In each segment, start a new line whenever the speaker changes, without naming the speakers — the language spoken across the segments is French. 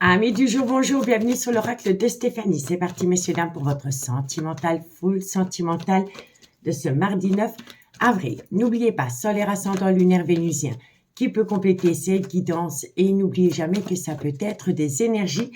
Amis du jour, bonjour, bienvenue sur l'oracle de Stéphanie. C'est parti, messieurs, dames, pour votre sentimental, full sentimental de ce mardi 9 avril. N'oubliez pas, solaire ascendant lunaire vénusien qui peut compléter cette guidance et n'oubliez jamais que ça peut être des énergies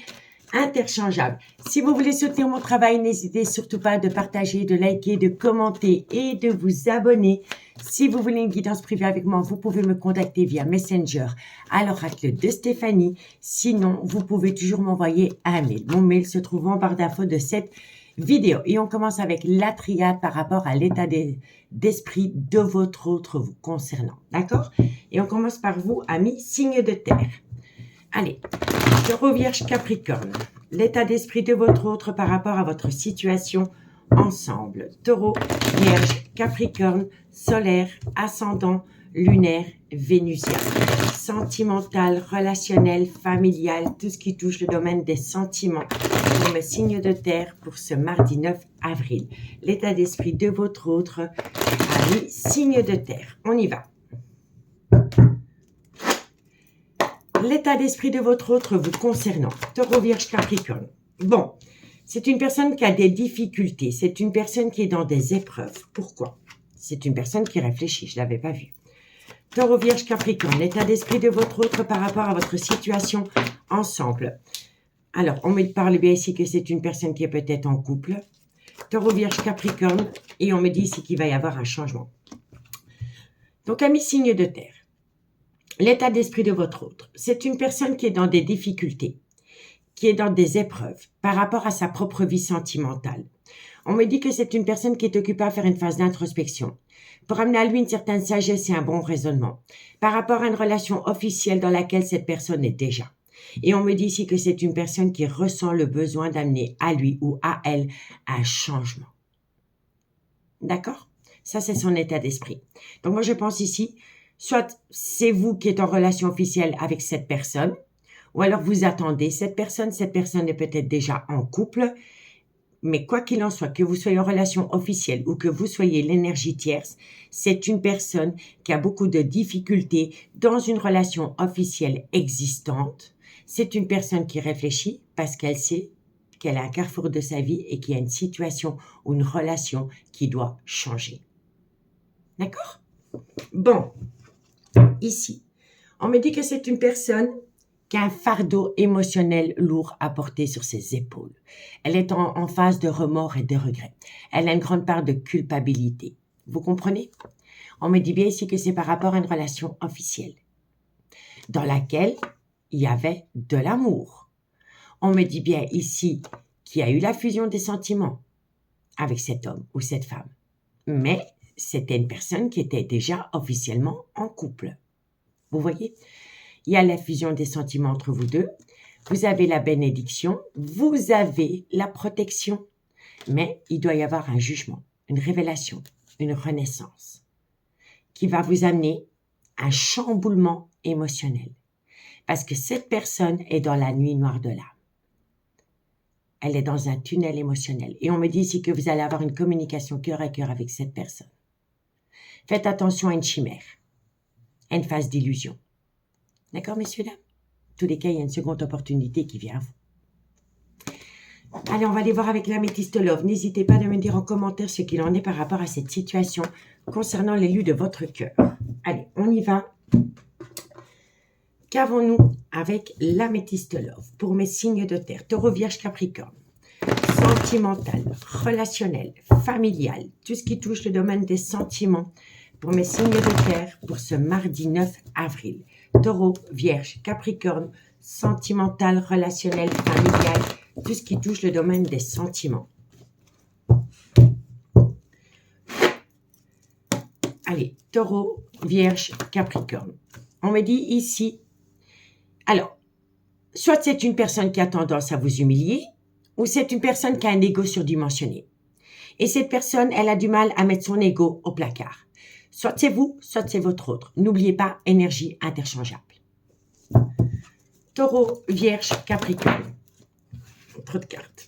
interchangeables. Si vous voulez soutenir mon travail, n'hésitez surtout pas de partager, de liker, de commenter et de vous abonner. Si vous voulez une guidance privée avec moi, vous pouvez me contacter via Messenger à l'oracle de Stéphanie. Sinon, vous pouvez toujours m'envoyer un mail. Mon mail se trouve en barre d'infos de cette vidéo. Et on commence avec la triade par rapport à l'état d'esprit de votre autre vous concernant. D'accord? Et on commence par vous, amis, signe de terre. Allez, Taureau, Vierge, Capricorne. L'état d'esprit de votre autre par rapport à votre situation ensemble. Taureau, Vierge, Capricorne, solaire, ascendant, lunaire, vénusien. Sentimental, relationnel, familial, tout ce qui touche le domaine des sentiments. Pour le signe de terre pour ce mardi 9 avril. L'état d'esprit de votre autre, amis, signe de terre. On y va. L'état d'esprit de votre autre vous concernant. Taureau, Vierge, Capricorne. Bon, c'est une personne qui a des difficultés. C'est une personne qui est dans des épreuves. Pourquoi? C'est une personne qui réfléchit. Je ne l'avais pas vu. Taureau, Vierge, Capricorne. L'état d'esprit de votre autre par rapport à votre situation ensemble. Alors, on me parle bien ici que c'est une personne qui est peut-être en couple. Taureau, Vierge, Capricorne. Et on me dit ici qu'il va y avoir un changement. Donc, amis, signe de terre. L'état d'esprit de votre autre, c'est une personne qui est dans des difficultés, qui est dans des épreuves par rapport à sa propre vie sentimentale. On me dit que c'est une personne qui est occupée à faire une phase d'introspection pour amener à lui une certaine sagesse et un bon raisonnement par rapport à une relation officielle dans laquelle cette personne est déjà. Et on me dit ici que c'est une personne qui ressent le besoin d'amener à lui ou à elle un changement. D'accord? Ça, c'est son état d'esprit. Donc moi, je pense ici, soit c'est vous qui êtes en relation officielle avec cette personne, ou alors vous attendez cette personne est peut-être déjà en couple, mais quoi qu'il en soit, que vous soyez en relation officielle ou que vous soyez l'énergie tierce, c'est une personne qui a beaucoup de difficultés dans une relation officielle existante. C'est une personne qui réfléchit parce qu'elle sait qu'elle est à un carrefour de sa vie et qu'il y a une situation ou une relation qui doit changer. D'accord? Bon. Ici, on me dit que c'est une personne qui a un fardeau émotionnel lourd à porter sur ses épaules. Elle est en phase de remords et de regrets. Elle a une grande part de culpabilité. Vous comprenez? On me dit bien ici que c'est par rapport à une relation officielle dans laquelle il y avait de l'amour. On me dit bien ici qu'il y a eu la fusion des sentiments avec cet homme ou cette femme. Mais c'était une personne qui était déjà officiellement en couple. Vous voyez, il y a la fusion des sentiments entre vous deux, vous avez la bénédiction, vous avez la protection, mais il doit y avoir un jugement, une révélation, une renaissance qui va vous amener un chamboulement émotionnel. Parce que cette personne est dans la nuit noire de l'âme. Elle est dans un tunnel émotionnel. Et on me dit ici que vous allez avoir une communication cœur à cœur avec cette personne. Faites attention à une chimère, à une phase d'illusion. D'accord, messieurs, dames? En tous les cas, il y a une seconde opportunité qui vient à vous. Allez, on va aller voir avec l'améthyste love. N'hésitez pas à me dire en commentaire ce qu'il en est par rapport à cette situation concernant l'élu de votre cœur. Allez, on y va. Qu'avons-nous avec l'améthyste love pour mes signes de terre? Taureau, Vierge, Capricorne. Sentimental, relationnel, familial, tout ce qui touche le domaine des sentiments pour mes signes de terre pour ce mardi 9 avril. Taureau, Vierge, Capricorne, sentimental, relationnel, familial, tout ce qui touche le domaine des sentiments. Allez, Taureau, Vierge, Capricorne. On me dit ici, alors, soit c'est une personne qui a tendance à vous humilier, ou c'est une personne qui a un ego surdimensionné. Et cette personne, elle a du mal à mettre son ego au placard. Soit c'est vous, soit c'est votre autre. N'oubliez pas, énergie interchangeable. Taureau, Vierge, Capricorne. Trop de cartes.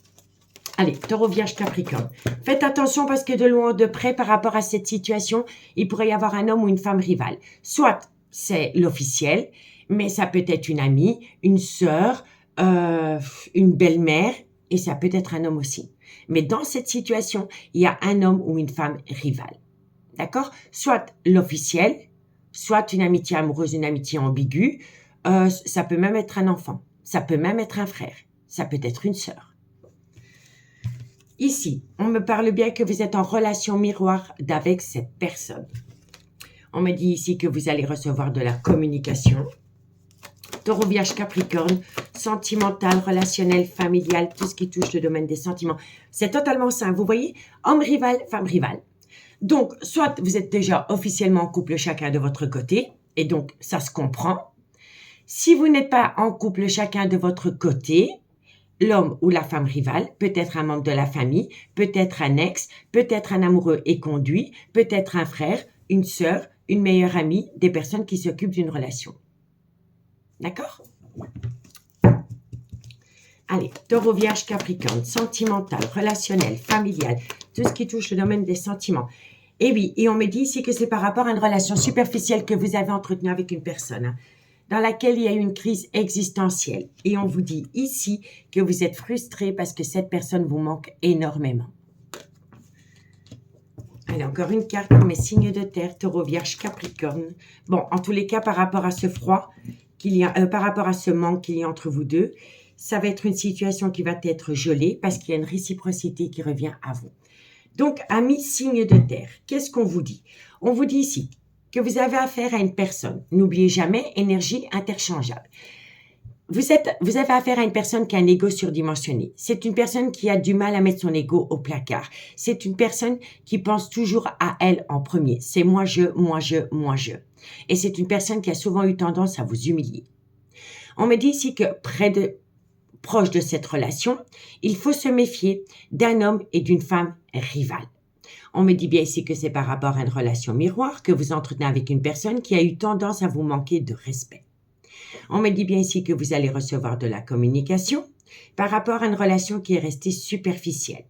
Allez, Taureau, Vierge, Capricorne. Faites attention parce que de loin ou de près, par rapport à cette situation, il pourrait y avoir un homme ou une femme rivale. Soit c'est l'officiel, mais ça peut être une amie, une sœur, une belle-mère, et ça peut être un homme aussi. Mais dans cette situation, il y a un homme ou une femme rivale. D'accord? Soit l'officiel, soit une amitié amoureuse, une amitié ambiguë. Ça peut même être un enfant. Ça peut même être un frère. Ça peut être une sœur. Ici, on me parle bien que vous êtes en relation miroir avec cette personne. On me dit ici que vous allez recevoir de la communication. Taureau, Vierge, Capricorne, sentimental, relationnel, familial, tout ce qui touche le domaine des sentiments. C'est totalement sain. Vous voyez, homme rival, femme rivale. Donc, soit vous êtes déjà officiellement en couple chacun de votre côté, et donc ça se comprend. Si vous n'êtes pas en couple chacun de votre côté, l'homme ou la femme rivale peut être un membre de la famille, peut être un ex, peut être un amoureux éconduit, peut être un frère, une sœur, une meilleure amie, des personnes qui s'occupent d'une relation. D'accord? Allez, Taureau, Vierge, Capricorne, sentimental, relationnel, familial, tout ce qui touche le domaine des sentiments. Et oui, et on me dit ici que c'est par rapport à une relation superficielle que vous avez entretenue avec une personne, hein, dans laquelle il y a eu une crise existentielle. Et on vous dit ici que vous êtes frustré parce que cette personne vous manque énormément. Allez, encore une carte pour mes signes de terre, Taureau, Vierge, Capricorne. Bon, en tous les cas, par rapport à ce froid qu'il y a, par rapport à ce manque qu'il y a entre vous deux, ça va être une situation qui va être gelée parce qu'il y a une réciprocité qui revient à vous. Donc, amis signes de terre, qu'est-ce qu'on vous dit? On vous dit ici que vous avez affaire à une personne. N'oubliez jamais, énergie interchangeable. Vous avez affaire à une personne qui a un ego surdimensionné. C'est une personne qui a du mal à mettre son ego au placard. C'est une personne qui pense toujours à elle en premier. C'est moi, je, moi, je, moi, je. Et c'est une personne qui a souvent eu tendance à vous humilier. On me dit ici que proche de cette relation, il faut se méfier d'un homme et d'une femme rivale. On me dit bien ici que c'est par rapport à une relation miroir que vous entretenez avec une personne qui a eu tendance à vous manquer de respect. On me dit bien ici que vous allez recevoir de la communication par rapport à une relation qui est restée superficielle.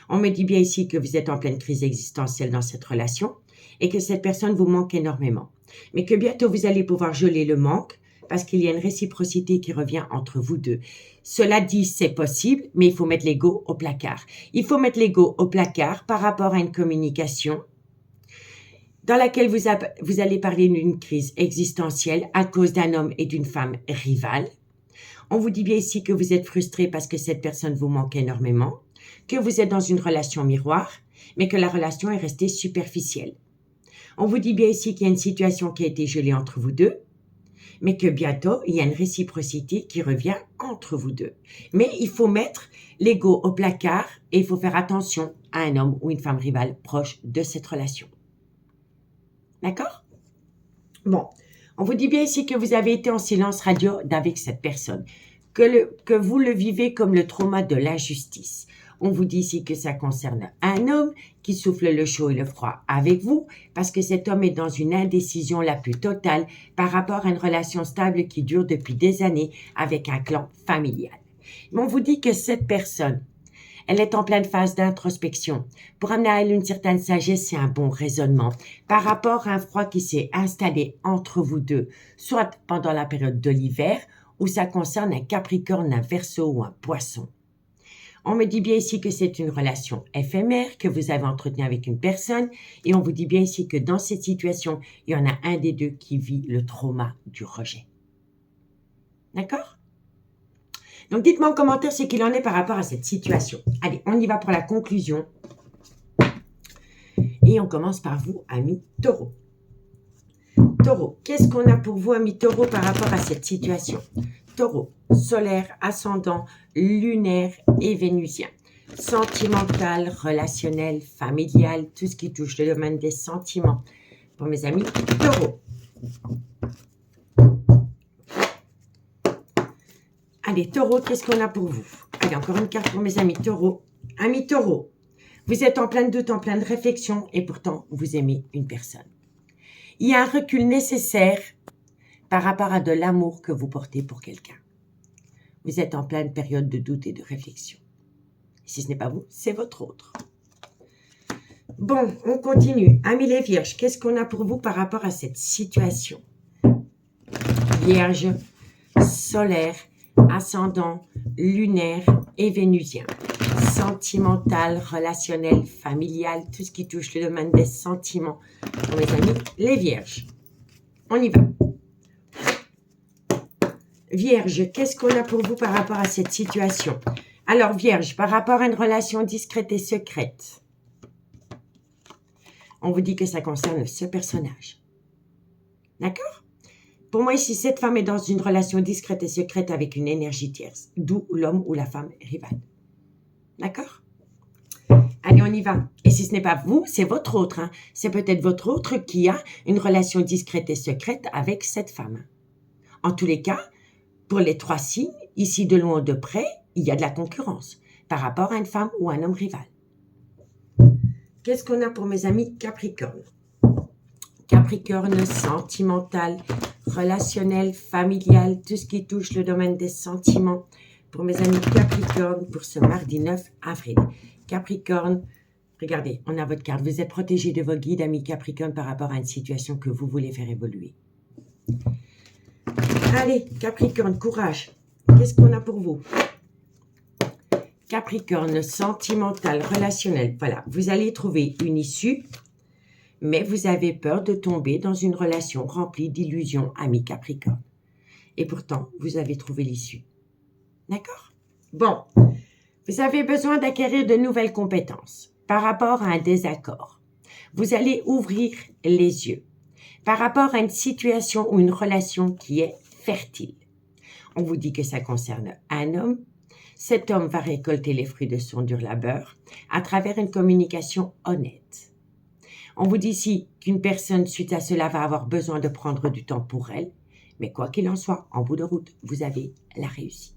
On me dit bien ici que vous êtes en pleine crise existentielle dans cette relation et que cette personne vous manque énormément. Mais que bientôt vous allez pouvoir geler le manque parce qu'il y a une réciprocité qui revient entre vous deux. Cela dit, c'est possible, mais il faut mettre l'ego au placard. Il faut mettre l'ego au placard par rapport à une communication dans laquelle vous allez parler d'une crise existentielle à cause d'un homme et d'une femme rivale. On vous dit bien ici que vous êtes frustré parce que cette personne vous manque énormément, que vous êtes dans une relation miroir, mais que la relation est restée superficielle. On vous dit bien ici qu'il y a une situation qui a été gelée entre vous deux, mais que bientôt, il y a une réciprocité qui revient entre vous deux. Mais il faut mettre l'ego au placard et il faut faire attention à un homme ou une femme rivale proche de cette relation. D'accord? Bon, on vous dit bien ici que vous avez été en silence radio avec cette personne, que vous le vivez comme le trauma de l'injustice. On vous dit ici que ça concerne un homme qui souffle le chaud et le froid avec vous parce que cet homme est dans une indécision la plus totale par rapport à une relation stable qui dure depuis des années avec un clan familial. Mais on vous dit que cette personne, elle est en pleine phase d'introspection. Pour amener à elle une certaine sagesse et un bon raisonnement par rapport à un froid qui s'est installé entre vous deux, soit pendant la période de l'hiver ou ça concerne un Capricorne, un Verseau ou un Poisson. On me dit bien ici que c'est une relation éphémère que vous avez entretenue avec une personne et on vous dit bien ici que dans cette situation, il y en a un des deux qui vit le trauma du rejet. D'accord? Donc, dites-moi en commentaire ce qu'il en est par rapport à cette situation. Allez, on y va pour la conclusion. Et on commence par vous, amis taureaux. Taureau, qu'est-ce qu'on a pour vous, amis taureaux, par rapport à cette situation? Taureau, solaire, ascendant, lunaire et vénusien. Sentimental, relationnel, familial, tout ce qui touche le domaine des sentiments. Pour mes amis taureaux. Allez, taureau, qu'est-ce qu'on a pour vous? Allez, encore une carte pour mes amis taureaux. Amis taureaux, vous êtes en plein doute, en pleine réflexion et pourtant, vous aimez une personne. Il y a un recul nécessaire par rapport à de l'amour que vous portez pour quelqu'un. Vous êtes en pleine période de doute et de réflexion. Si ce n'est pas vous, c'est votre autre. Bon, on continue. Amis les vierges, qu'est-ce qu'on a pour vous par rapport à cette situation? Vierge, solaire, ascendant, lunaire et vénusien. Sentimental, relationnel, familial, tout ce qui touche le domaine des sentiments. Pour mes amis, les vierges. On y va. Vierge, qu'est-ce qu'on a pour vous par rapport à cette situation? Alors, Vierge, par rapport à une relation discrète et secrète, on vous dit que ça concerne ce personnage. D'accord? Pour moi, ici, cette femme est dans une relation discrète et secrète avec une énergie tierce, d'où l'homme ou la femme rivale. D'accord? Allez, on y va. Et si ce n'est pas vous, c'est votre autre. Hein. C'est peut-être votre autre qui a une relation discrète et secrète avec cette femme. En tous les cas, pour les 3 signes, ici de loin ou de près, il y a de la concurrence par rapport à une femme ou un homme rival. Qu'est-ce qu'on a pour mes amis Capricorne? Capricorne, sentimental, relationnel, familial, tout ce qui touche le domaine des sentiments. Pour mes amis Capricorne, pour ce mardi 9 avril. Capricorne, regardez, on a votre carte. Vous êtes protégé de vos guides, amis Capricorne, par rapport à une situation que vous voulez faire évoluer. Allez, Capricorne, courage. Qu'est-ce qu'on a pour vous? Capricorne, sentimental, relationnel. Voilà, vous allez trouver une issue, mais vous avez peur de tomber dans une relation remplie d'illusions, amis Capricorne. Et pourtant, vous avez trouvé l'issue. D'accord? Bon, vous avez besoin d'acquérir de nouvelles compétences par rapport à un désaccord. Vous allez ouvrir les yeux par rapport à une situation ou une relation qui est fertile. On vous dit que ça concerne un homme. Cet homme va récolter les fruits de son dur labeur à travers une communication honnête. On vous dit ici qu'une personne, suite à cela, va avoir besoin de prendre du temps pour elle. Mais quoi qu'il en soit, en bout de route, vous avez la réussite.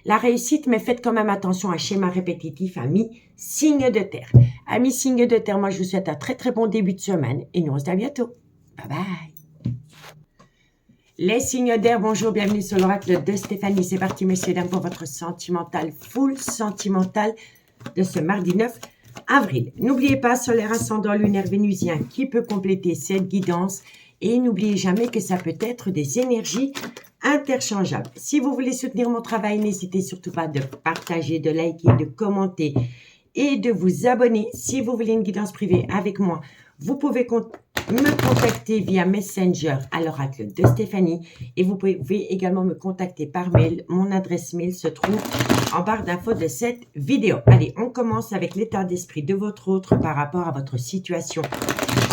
La réussite, mais faites quand même attention à un schéma répétitif, amis signe de terre. Amis signe de terre, moi je vous souhaite un très très bon début de semaine et nous on se dit à bientôt. Bye bye. Les signes d'air, bonjour, bienvenue sur l'oracle de Stéphanie. C'est parti messieurs dames pour votre sentimental, full sentimental de ce mardi 9 avril. N'oubliez pas solaire ascendant lunaire vénusien qui peut compléter cette guidance et n'oubliez jamais que ça peut être des énergies interchangeables. Si vous voulez soutenir mon travail, n'hésitez surtout pas de partager, de liker, de commenter et de vous abonner. Si vous voulez une guidance privée avec moi, vous pouvez me contacter via Messenger à l'oracle de Stéphanie et vous pouvez également me contacter par mail. Mon adresse mail se trouve en barre d'infos de cette vidéo. Allez, on commence avec l'état d'esprit de votre autre par rapport à votre situation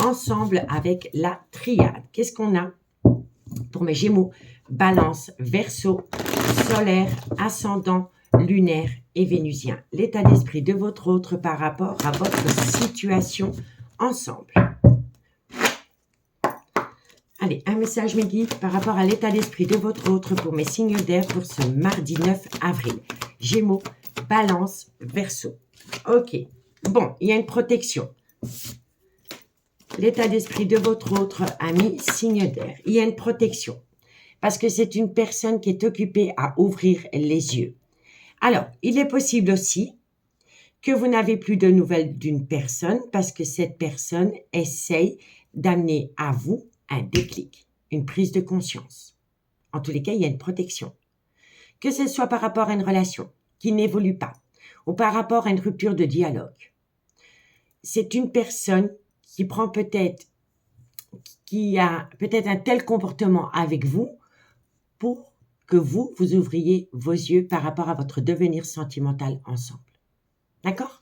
ensemble avec la triade. Qu'est-ce qu'on a pour mes Gémeaux? Balance, Verseau, solaire, ascendant, lunaire et vénusien. L'état d'esprit de votre autre par rapport à votre situation ensemble. Allez, un message mes guides par rapport à l'état d'esprit de votre autre pour mes signes d'air pour ce mardi 9 avril. Gémeaux, Balance, Verseau. Ok. Bon, il y a une protection. L'état d'esprit de votre autre ami signe d'air. Il y a une protection. Parce que c'est une personne qui est occupée à ouvrir les yeux. Alors, il est possible aussi que vous n'avez plus de nouvelles d'une personne parce que cette personne essaye d'amener à vous un déclic, une prise de conscience. En tous les cas, il y a une protection. Que ce soit par rapport à une relation qui n'évolue pas ou par rapport à une rupture de dialogue. C'est une personne qui prend qui a peut-être un tel comportement avec vous pour que vous ouvriez vos yeux par rapport à votre devenir sentimental ensemble. D'accord?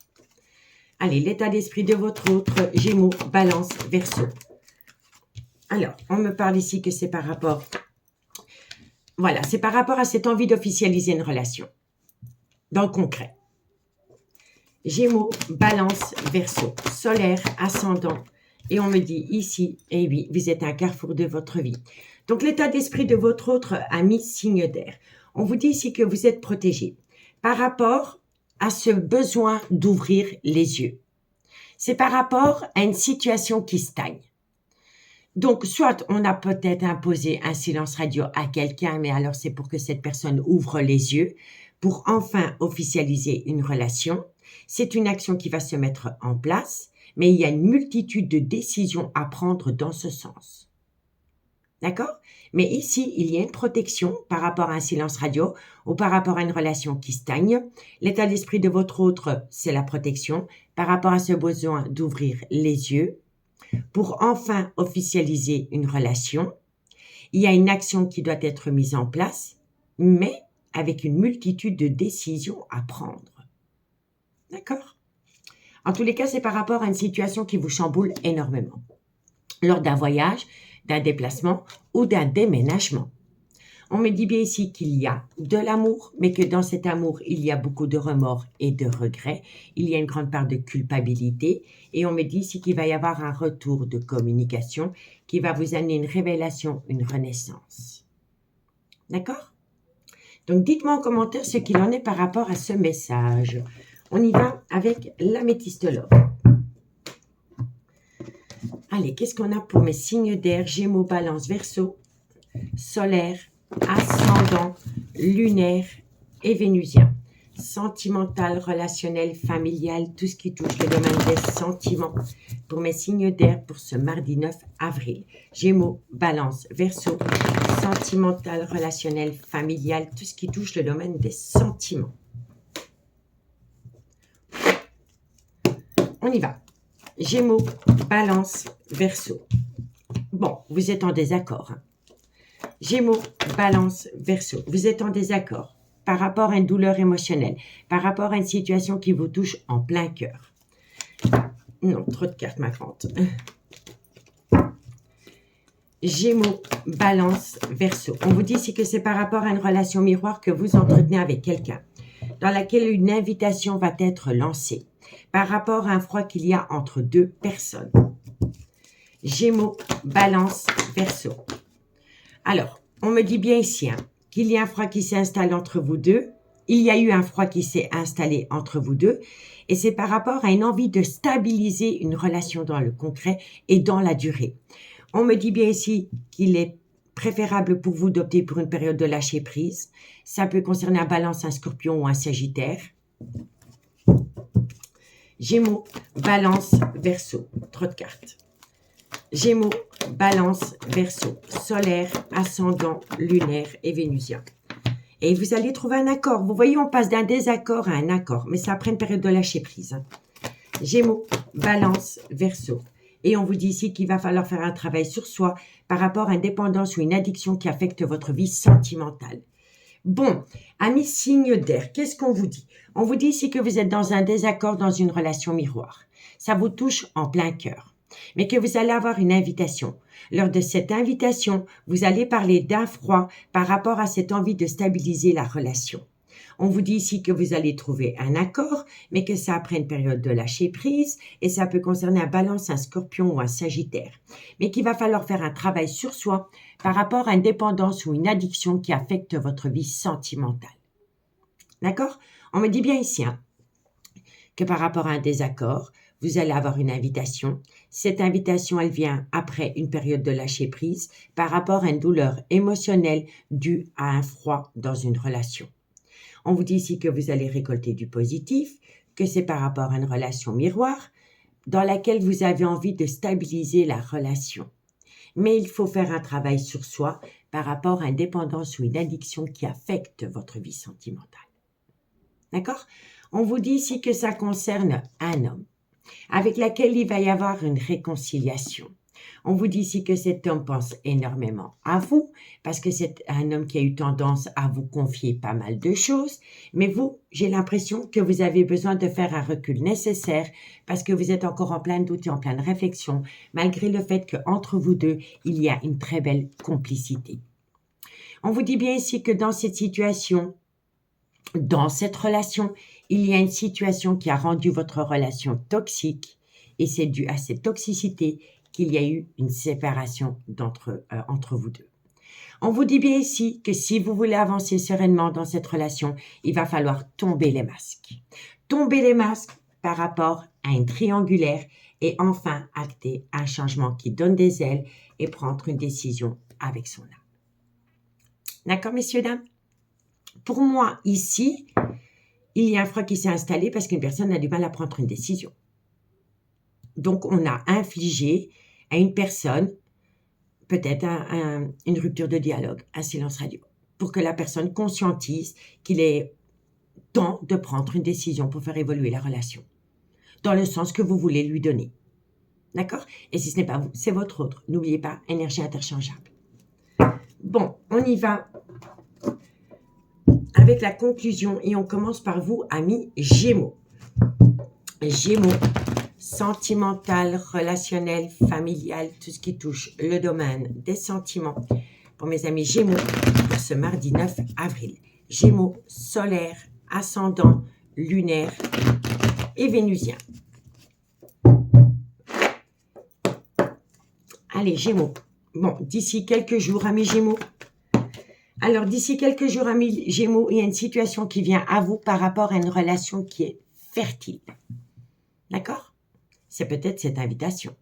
Allez, l'état d'esprit de votre autre, Gémeaux, Balance, Verseau. Alors, on me parle ici que c'est par rapport... Voilà, c'est par rapport à cette envie d'officialiser une relation. Dans le concret. Gémeaux, Balance, Verseau, solaire, ascendant. Et on me dit ici, eh oui, vous êtes un carrefour de votre vie. Donc, l'état d'esprit de votre autre ami signe d'air. On vous dit ici que vous êtes protégé par rapport à ce besoin d'ouvrir les yeux. C'est par rapport à une situation qui stagne. Donc, soit on a peut-être imposé un silence radio à quelqu'un, mais alors c'est pour que cette personne ouvre les yeux pour enfin officialiser une relation. C'est une action qui va se mettre en place, mais il y a une multitude de décisions à prendre dans ce sens. D'accord? Mais ici, il y a une protection par rapport à un silence radio ou par rapport à une relation qui stagne. L'état d'esprit de votre autre, c'est la protection par rapport à ce besoin d'ouvrir les yeux pour enfin officialiser une relation. Il y a une action qui doit être mise en place, mais avec une multitude de décisions à prendre. D'accord? En tous les cas, c'est par rapport à une situation qui vous chamboule énormément. Lors d'un voyage, d'un déplacement ou d'un déménagement. On me dit bien ici qu'il y a de l'amour, mais que dans cet amour, il y a beaucoup de remords et de regrets. Il y a une grande part de culpabilité. Et on me dit ici qu'il va y avoir un retour de communication qui va vous amener une révélation, une renaissance. D'accord? Donc, dites-moi en commentaire ce qu'il en est par rapport à ce message. On y va avec l'améthystologue. Allez, qu'est-ce qu'on a pour mes signes d'air? Gémeaux, Balance, Verseau, solaire, ascendant, lunaire et vénusien. Sentimental, relationnel, familial, tout ce qui touche le domaine des sentiments. Pour mes signes d'air pour ce mardi 9 avril. Gémeaux, Balance, Verseau, sentimental, relationnel, familial, tout ce qui touche le domaine des sentiments. On y va. Gémeaux, Balance, Verseau. Bon, vous êtes en désaccord. Gémeaux, Balance, Verseau. Vous êtes en désaccord par rapport à une douleur émotionnelle, par rapport à une situation qui vous touche en plein cœur. Non, trop de cartes, ma grande. Gémeaux, Balance, Verseau. On vous dit ici que c'est par rapport à une relation miroir que vous entretenez avec quelqu'un, dans laquelle une invitation va être lancée, par rapport à un froid qu'il y a entre deux personnes. Gémeaux, Balance, Verseau. Alors, on me dit bien ici qu'il y a un froid qui s'installe entre vous deux. Il y a eu un froid qui s'est installé entre vous deux. Et c'est par rapport à une envie de stabiliser une relation dans le concret et dans la durée. On me dit bien ici qu'il est préférable pour vous d'opter pour une période de lâcher prise. Ça peut concerner un Balance, un Scorpion ou un Sagittaire. Gémeaux, Balance, Verseau. Trop de cartes. Gémeaux, Balance, Verseau, solaire, ascendant, lunaire et vénusien. Et vous allez trouver un accord. Vous voyez, on passe d'un désaccord à un accord, mais ça après une période de lâcher prise. Gémeaux, Balance, Verseau. Et on vous dit ici qu'il va falloir faire un travail sur soi par rapport à une dépendance ou une addiction qui affecte votre vie sentimentale. Bon, amis signes d'air, qu'est-ce qu'on vous dit? On vous dit ici que vous êtes dans un désaccord dans une relation miroir. Ça vous touche en plein cœur. Mais que vous allez avoir une invitation. Lors de cette invitation, vous allez parler d'un froid par rapport à cette envie de stabiliser la relation. On vous dit ici que vous allez trouver un accord, mais que ça après une période de lâcher prise, et ça peut concerner un Balance, un Scorpion ou un Sagittaire. Mais qu'il va falloir faire un travail sur soi par rapport à une dépendance ou une addiction qui affecte votre vie sentimentale. D'accord? On me dit bien ici que par rapport à un désaccord, vous allez avoir une invitation. Cette invitation, elle vient après une période de lâcher prise par rapport à une douleur émotionnelle due à un froid dans une relation. On vous dit ici que vous allez récolter du positif, que c'est par rapport à une relation miroir dans laquelle vous avez envie de stabiliser la relation. Mais il faut faire un travail sur soi par rapport à une dépendance ou une addiction qui affecte votre vie sentimentale. D'accord? On vous dit ici que ça concerne un homme avec laquelle il va y avoir une réconciliation. On vous dit ici que cet homme pense énormément à vous, parce que c'est un homme qui a eu tendance à vous confier pas mal de choses, mais vous, j'ai l'impression que vous avez besoin de faire un recul nécessaire, parce que vous êtes encore en plein doute et en pleine réflexion, malgré le fait qu'entre vous deux, il y a une très belle complicité. On vous dit bien ici que dans cette situation, dans cette relation, il y a une situation qui a rendu votre relation toxique et c'est dû à cette toxicité qu'il y a eu une séparation entre vous deux. On vous dit bien ici que si vous voulez avancer sereinement dans cette relation, il va falloir tomber les masques. Tomber les masques par rapport à une triangulaire et enfin acter un changement qui donne des ailes et prendre une décision avec son âme. D'accord, messieurs, dames? Pour moi, ici, il y a un froid qui s'est installé parce qu'une personne a du mal à prendre une décision. Donc, on a infligé à une personne peut-être une rupture de dialogue, un silence radio, pour que la personne conscientise qu'il est temps de prendre une décision pour faire évoluer la relation, dans le sens que vous voulez lui donner. D'accord? Et si ce n'est pas vous, c'est votre autre. N'oubliez pas, énergie interchangeable. Bon, on y va avec la conclusion et on commence par vous, amis Gémeaux. Gémeaux, sentimental, relationnel, familial, tout ce qui touche le domaine des sentiments. Pour mes amis Gémeaux, pour ce mardi 9 avril. Gémeaux, solaire, ascendant, lunaire et vénusien. Allez, Gémeaux. Bon, d'ici quelques jours, amis Gémeaux. Alors, d'ici quelques jours, amis Gémeaux, il y a une situation qui vient à vous par rapport à une relation qui est fertile. D'accord? C'est peut-être cette invitation.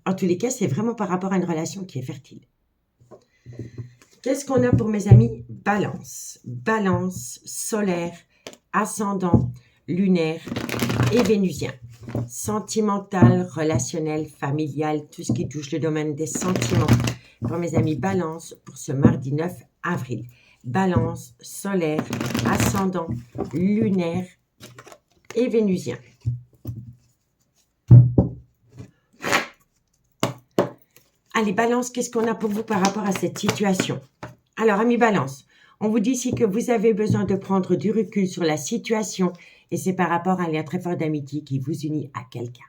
En tous les cas, c'est vraiment par rapport à une relation qui est fertile. Qu'est-ce qu'on a pour mes amis? Balance. Balance, solaire, ascendant, lunaire et vénusien. Sentimental, relationnel, familial, tout ce qui touche le domaine des sentiments. Pour mes amis Balance, pour ce mardi 9 avril. Balance, solaire, ascendant, lunaire et vénusien. Allez, Balance, qu'est-ce qu'on a pour vous par rapport à cette situation? Alors, amis Balance, on vous dit ici que vous avez besoin de prendre du recul sur la situation et c'est par rapport à un lien très fort d'amitié qui vous unit à quelqu'un.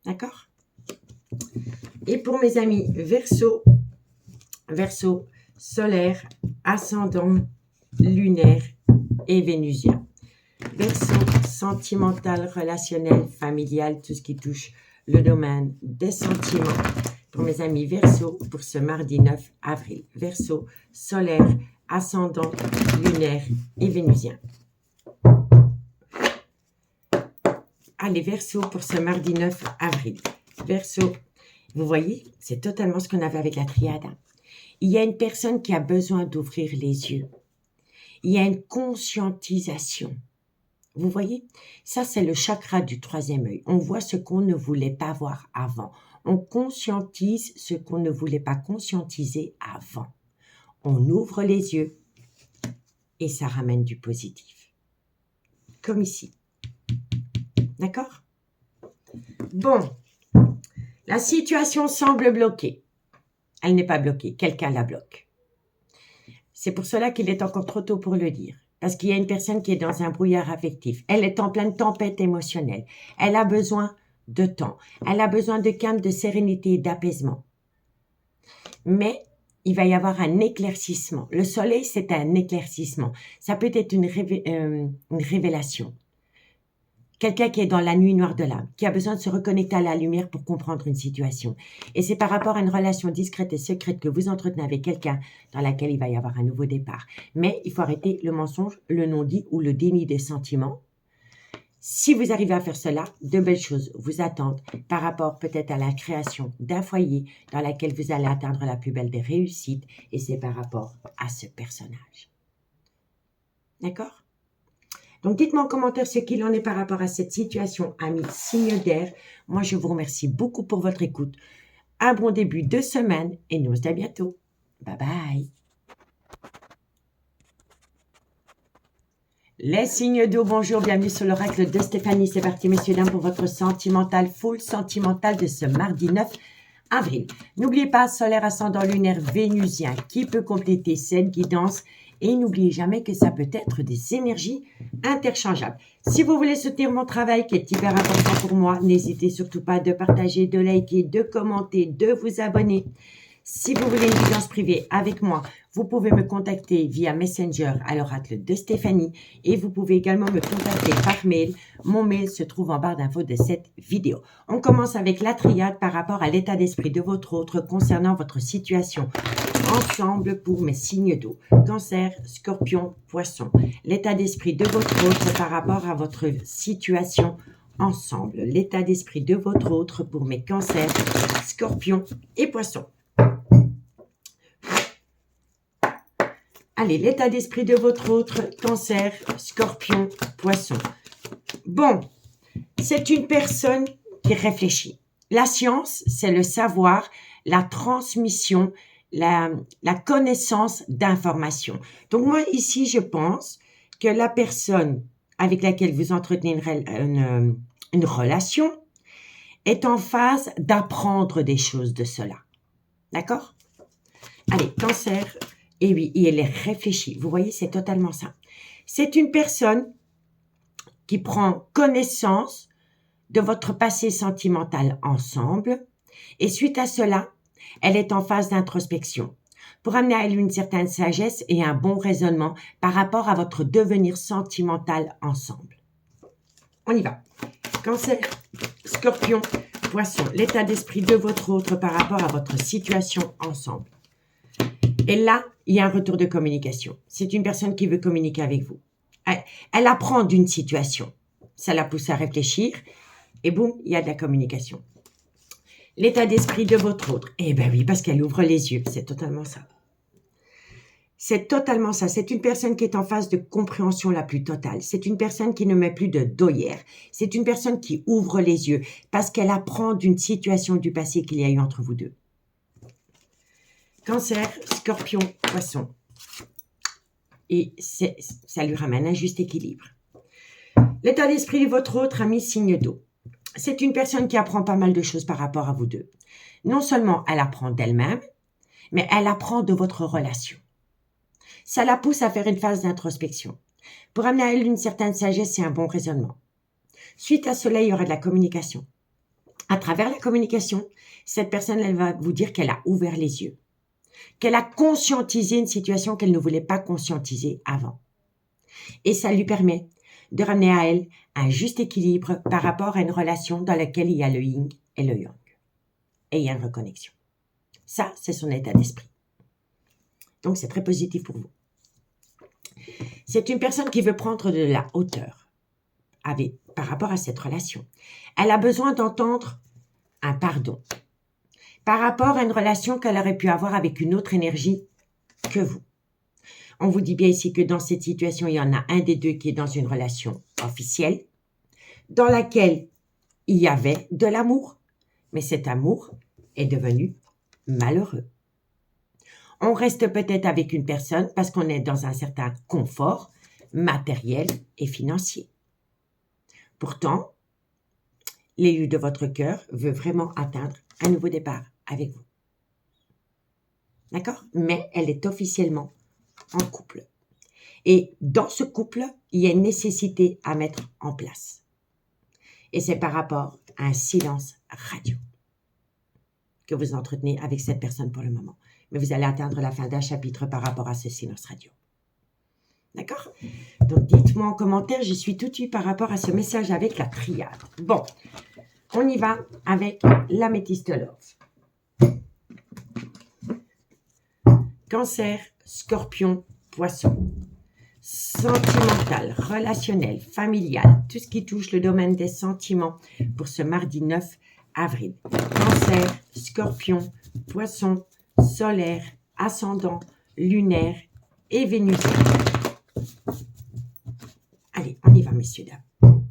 D'accord? Et pour mes amis Verseau, Verseau, solaire, ascendant, lunaire et vénusien. Verseau, sentimental, relationnel, familial, tout ce qui touche le domaine des sentiments. Pour mes amis Verseau, pour ce mardi 9 avril. Verseau, solaire, ascendant, lunaire et vénusien. Allez, Verseau, pour ce mardi 9 avril. Verseau, vous voyez, c'est totalement ce qu'on avait avec la triade. Il y a une personne qui a besoin d'ouvrir les yeux. Il y a une conscientisation. Vous voyez, ça c'est le chakra du troisième œil. On voit ce qu'on ne voulait pas voir avant. On conscientise ce qu'on ne voulait pas conscientiser avant. On ouvre les yeux et ça ramène du positif. Comme ici. D'accord? Bon, la situation semble bloquée. Elle n'est pas bloquée, quelqu'un la bloque. C'est pour cela qu'il est encore trop tôt pour le dire. Parce qu'il y a une personne qui est dans un brouillard affectif. Elle est en pleine tempête émotionnelle. Elle a besoin de temps. Elle a besoin de calme, de sérénité et d'apaisement. Mais il va y avoir un éclaircissement. Le soleil, c'est un éclaircissement. Ça peut être une révélation. Quelqu'un qui est dans la nuit noire de l'âme, qui a besoin de se reconnecter à la lumière pour comprendre une situation. Et c'est par rapport à une relation discrète et secrète que vous entretenez avec quelqu'un dans laquelle il va y avoir un nouveau départ. Mais il faut arrêter le mensonge, le non-dit ou le déni des sentiments. Si vous arrivez à faire cela, de belles choses vous attendent par rapport peut-être à la création d'un foyer dans lequel vous allez atteindre la plus belle des réussites. Et c'est par rapport à ce personnage. D'accord ? Donc, dites-moi en commentaire ce qu'il en est par rapport à cette situation, amis signe d'air. Moi, je vous remercie beaucoup pour votre écoute. Un bon début de semaine et nous on se dit à bientôt. Bye bye. Les signes d'eau, bonjour, bienvenue sur l'oracle de Stéphanie. C'est parti, messieurs, dames, pour votre sentimental, full sentimental de ce mardi 9 avril. N'oubliez pas, solaire, ascendant, lunaire, vénusien, qui peut compléter cette guidance. Et n'oubliez jamais que ça peut être des énergies interchangeables. Si vous voulez soutenir mon travail qui est hyper important pour moi, n'hésitez surtout pas de partager, de liker, de commenter, de vous abonner. Si vous voulez une guidance privée avec moi, vous pouvez me contacter via Messenger à l'oracle de Stéphanie et vous pouvez également me contacter par mail. Mon mail se trouve en barre d'infos de cette vidéo. On commence avec la triade par rapport à l'état d'esprit de votre autre concernant votre situation. Ensemble pour mes signes d'eau. Cancer, Scorpion, Poisson. L'état d'esprit de votre autre par rapport à votre situation ensemble. L'état d'esprit de votre autre pour mes cancers, Scorpion et Poisson. Allez, l'état d'esprit de votre autre, Cancer, Scorpion, Poisson. Bon, c'est une personne qui réfléchit. La science, c'est le savoir. la transmission, la connaissance d'informations. Donc moi, ici, je pense que la personne avec laquelle vous entretenez une relation est en phase d'apprendre des choses de cela. D'accord? Allez, cancer. Et oui, et elle est réfléchie. Vous voyez, c'est totalement ça. C'est une personne qui prend connaissance de votre passé sentimental ensemble. Et suite à cela, elle est en phase d'introspection pour amener à elle une certaine sagesse et un bon raisonnement par rapport à votre devenir sentimental ensemble. On y va. Cancer, Scorpion, Poisson, l'état d'esprit de votre autre par rapport à votre situation ensemble. Et là, il y a un retour de communication. C'est une personne qui veut communiquer avec vous. Elle apprend d'une situation. Ça la pousse à réfléchir. Et boum, il y a de la communication. L'état d'esprit de votre autre. Eh bien oui, parce qu'elle ouvre les yeux. C'est totalement ça. C'est totalement ça. C'est une personne qui est en phase de compréhension la plus totale. C'est une personne qui ne met plus de doyère. C'est une personne qui ouvre les yeux parce qu'elle apprend d'une situation du passé qu'il y a eu entre vous deux. Cancer, Scorpion, Poisson. Et ça lui ramène un juste équilibre. L'état d'esprit de votre autre a mis signe d'eau. C'est une personne qui apprend pas mal de choses par rapport à vous deux. Non seulement elle apprend d'elle-même, mais elle apprend de votre relation. Ça la pousse à faire une phase d'introspection pour amener à elle une certaine sagesse et un bon raisonnement. Suite à cela, il y aura de la communication. À travers la communication, cette personne, elle va vous dire qu'elle a ouvert les yeux, qu'elle a conscientisé une situation qu'elle ne voulait pas conscientiser avant. Et ça lui permet de ramener à elle un juste équilibre par rapport à une relation dans laquelle il y a le yin et le yang. Et il y a une reconnexion. Ça, c'est son état d'esprit. Donc, c'est très positif pour vous. C'est une personne qui veut prendre de la hauteur par rapport à cette relation. Elle a besoin d'entendre un pardon par rapport à une relation qu'elle aurait pu avoir avec une autre énergie que vous. On vous dit bien ici que dans cette situation, il y en a un des deux qui est dans une relation officielle, dans laquelle il y avait de l'amour, mais cet amour est devenu malheureux. On reste peut-être avec une personne parce qu'on est dans un certain confort matériel et financier. Pourtant, l'élu de votre cœur veut vraiment atteindre un nouveau départ avec vous. D'accord? Mais elle est officiellement en couple. Et dans ce couple, il y a une nécessité à mettre en place. Et c'est par rapport à un silence radio que vous entretenez avec cette personne pour le moment. Mais vous allez atteindre la fin d'un chapitre par rapport à ce silence radio. D'accord? Donc, dites-moi en commentaire, je suis tout de suite par rapport à ce message avec la triade. Bon, on y va avec l'améthyste love. Cancer, Scorpion, Poisson. Sentimental, relationnel, familial, tout ce qui touche le domaine des sentiments pour ce mardi 9 avril. Cancer, Scorpion, Poisson, solaire, ascendant, lunaire et vénusien. Allez, on y va, messieurs, dames.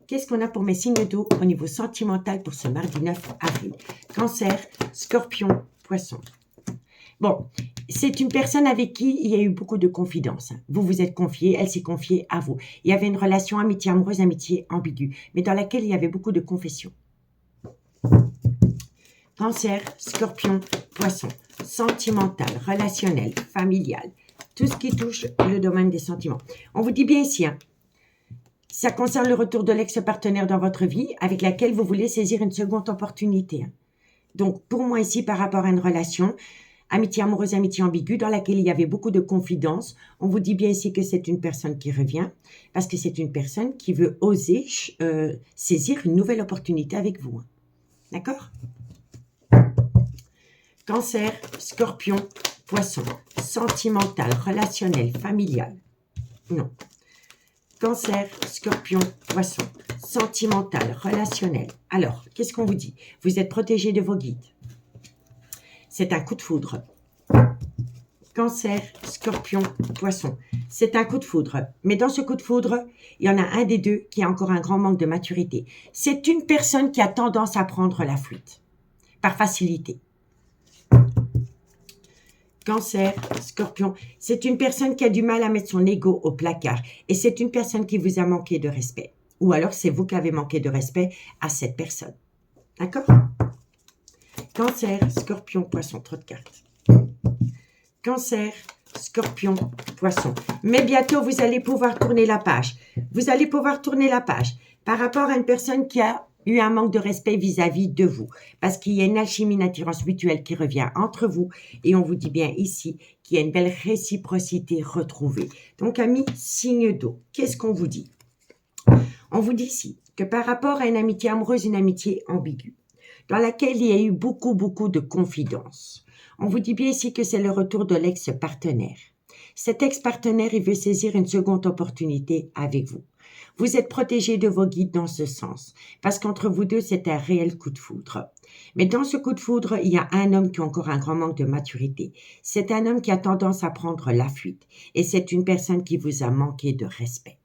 Qu'est-ce qu'on a pour mes signes d'eau au niveau sentimental pour ce mardi 9 avril? Cancer, Scorpion, Poisson. Bon, c'est une personne avec qui il y a eu beaucoup de confidence. Vous vous êtes confié, elle s'est confiée à vous. Il y avait une relation amitié amoureuse, amitié ambiguë, mais dans laquelle il y avait beaucoup de confessions. Cancer, Scorpion, Poisson, sentimental, relationnel, familial, tout ce qui touche le domaine des sentiments. On vous dit bien ici, ça concerne le retour de l'ex-partenaire dans votre vie avec laquelle vous voulez saisir une seconde opportunité. Donc, pour moi ici, par rapport à une relation, amitié amoureuse, amitié ambiguë, dans laquelle il y avait beaucoup de confidence, on vous dit bien ici que c'est une personne qui revient, parce que c'est une personne qui veut oser saisir une nouvelle opportunité avec vous. D'accord? Cancer, Scorpion, Poisson, sentimental, relationnel, familial. Non. Cancer, Scorpion, Poisson, sentimental, relationnel. Alors, qu'est-ce qu'on vous dit? Vous êtes protégé de vos guides. C'est un coup de foudre. Cancer, Scorpion, Poisson. C'est un coup de foudre. Mais dans ce coup de foudre, il y en a un des deux qui a encore un grand manque de maturité. C'est une personne qui a tendance à prendre la fuite. par facilité. Cancer, Scorpion, c'est une personne qui a du mal à mettre son ego au placard et c'est une personne qui vous a manqué de respect. Ou alors c'est vous qui avez manqué de respect à cette personne. D'accord? Cancer, Scorpion, Poisson, trop de cartes. Cancer, Scorpion, Poisson. Mais bientôt, vous allez pouvoir tourner la page. Vous allez pouvoir tourner la page par rapport à une personne qui a eu un manque de respect vis-à-vis de vous. Parce qu'il y a une alchimie, une attirance mutuelle qui revient entre vous. Et on vous dit bien ici qu'il y a une belle réciprocité retrouvée. Donc, amis, signe d'eau. Qu'est-ce qu'on vous dit? On vous dit ici que par rapport à une amitié amoureuse, une amitié ambiguë, dans laquelle il y a eu beaucoup de confidences. On vous dit bien ici que c'est le retour de l'ex-partenaire. Cet ex-partenaire, il veut saisir une seconde opportunité avec vous. Vous êtes protégé de vos guides dans ce sens, parce qu'entre vous deux, c'est un réel coup de foudre. Mais dans ce coup de foudre, il y a un homme qui a encore un grand manque de maturité. C'est un homme qui a tendance à prendre la fuite, et c'est une personne qui vous a manqué de respect.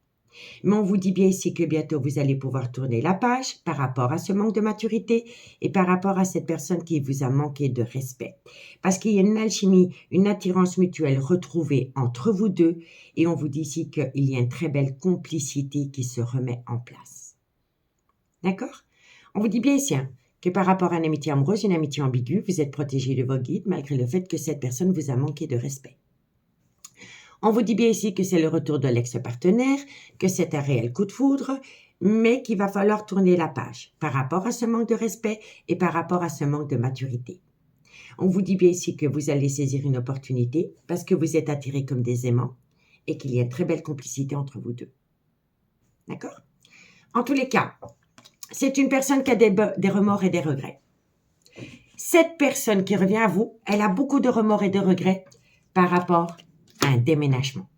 Mais on vous dit bien ici que bientôt vous allez pouvoir tourner la page par rapport à ce manque de maturité et par rapport à cette personne qui vous a manqué de respect. Parce qu'il y a une alchimie, une attirance mutuelle retrouvée entre vous deux et on vous dit ici qu'il y a une très belle complicité qui se remet en place. D'accord? On vous dit bien ici que par rapport à une amitié amoureuse, une amitié ambiguë, vous êtes protégé de vos guides malgré le fait que cette personne vous a manqué de respect. On vous dit bien ici que c'est le retour de l'ex-partenaire, que c'est un réel coup de foudre, mais qu'il va falloir tourner la page par rapport à ce manque de respect et par rapport à ce manque de maturité. On vous dit bien ici que vous allez saisir une opportunité parce que vous êtes attirés comme des aimants et qu'il y a une très belle complicité entre vous deux. D'accord? En tous les cas, c'est une personne qui a des remords et des regrets. Cette personne qui revient à vous, elle a beaucoup de remords et de regrets par rapport un déménagement.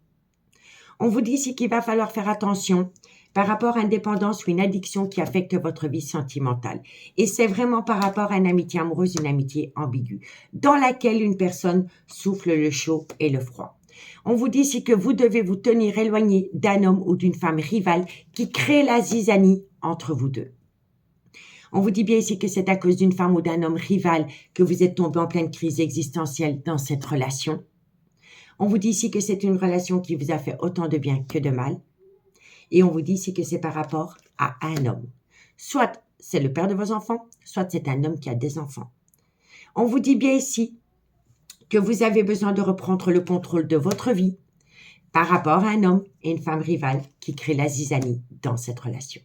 On vous dit ici qu'il va falloir faire attention par rapport à une dépendance ou une addiction qui affecte votre vie sentimentale. Et c'est vraiment par rapport à une amitié amoureuse, une amitié ambiguë, dans laquelle une personne souffle le chaud et le froid. On vous dit ici que vous devez vous tenir éloigné d'un homme ou d'une femme rivale qui crée la zizanie entre vous deux. On vous dit bien ici que c'est à cause d'une femme ou d'un homme rival que vous êtes tombé en pleine crise existentielle dans cette relation. On vous dit ici que c'est une relation qui vous a fait autant de bien que de mal. Et on vous dit ici que c'est par rapport à un homme. Soit c'est le père de vos enfants, soit c'est un homme qui a des enfants. On vous dit bien ici que vous avez besoin de reprendre le contrôle de votre vie par rapport à un homme et une femme rivale qui créent la zizanie dans cette relation.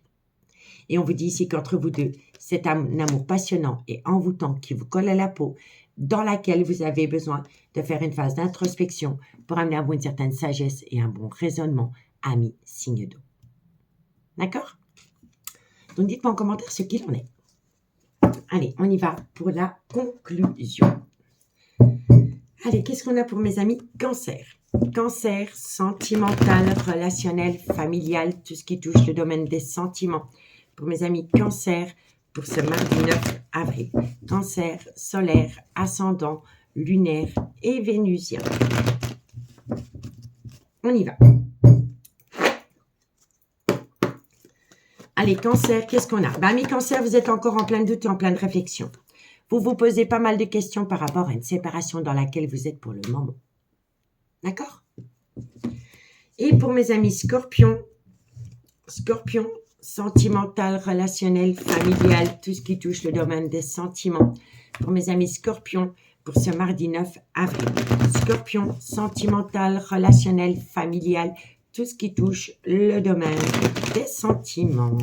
Et on vous dit ici qu'entre vous deux, c'est un amour passionnant et envoûtant qui vous colle à la peau, dans laquelle vous avez besoin de faire une phase d'introspection pour amener à vous une certaine sagesse et un bon raisonnement, amis signe d'eau. D'accord? Donc dites-moi en commentaire ce qu'il en est. Allez, on y va pour la conclusion. Allez, qu'est-ce qu'on a pour mes amis? Cancer. Cancer, sentimental, relationnel, familial, tout ce qui touche le domaine des sentiments. Pour mes amis Cancer, pour ce mardi 9 avril. Cancer, solaire, ascendant, lunaire et vénusien. On y va. Allez, Cancer, qu'est-ce qu'on a? Amis Cancer, vous êtes encore en plein doute et en pleine réflexion. Vous vous posez pas mal de questions par rapport à une séparation dans laquelle vous êtes pour le moment. D'accord? Et pour mes amis Scorpion, sentimental, relationnel, familial, tout ce qui touche le domaine des sentiments. Pour mes amis Scorpion, pour ce mardi 9 avril. Scorpion, sentimental, relationnel, familial, tout ce qui touche le domaine des sentiments.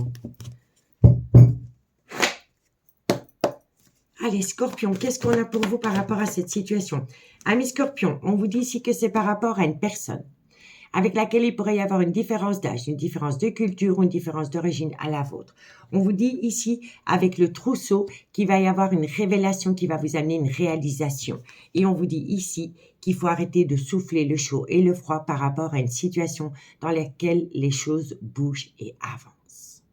Allez, Scorpion, qu'est-ce qu'on a pour vous par rapport à cette situation? Amis Scorpion, on vous dit ici que c'est par rapport à une personne avec laquelle il pourrait y avoir une différence d'âge, une différence de culture ou une différence d'origine à la vôtre. On vous dit ici, avec le trousseau, qu'il va y avoir une révélation qui va vous amener une réalisation. Et on vous dit ici qu'il faut arrêter de souffler le chaud et le froid par rapport à une situation dans laquelle les choses bougent et avancent.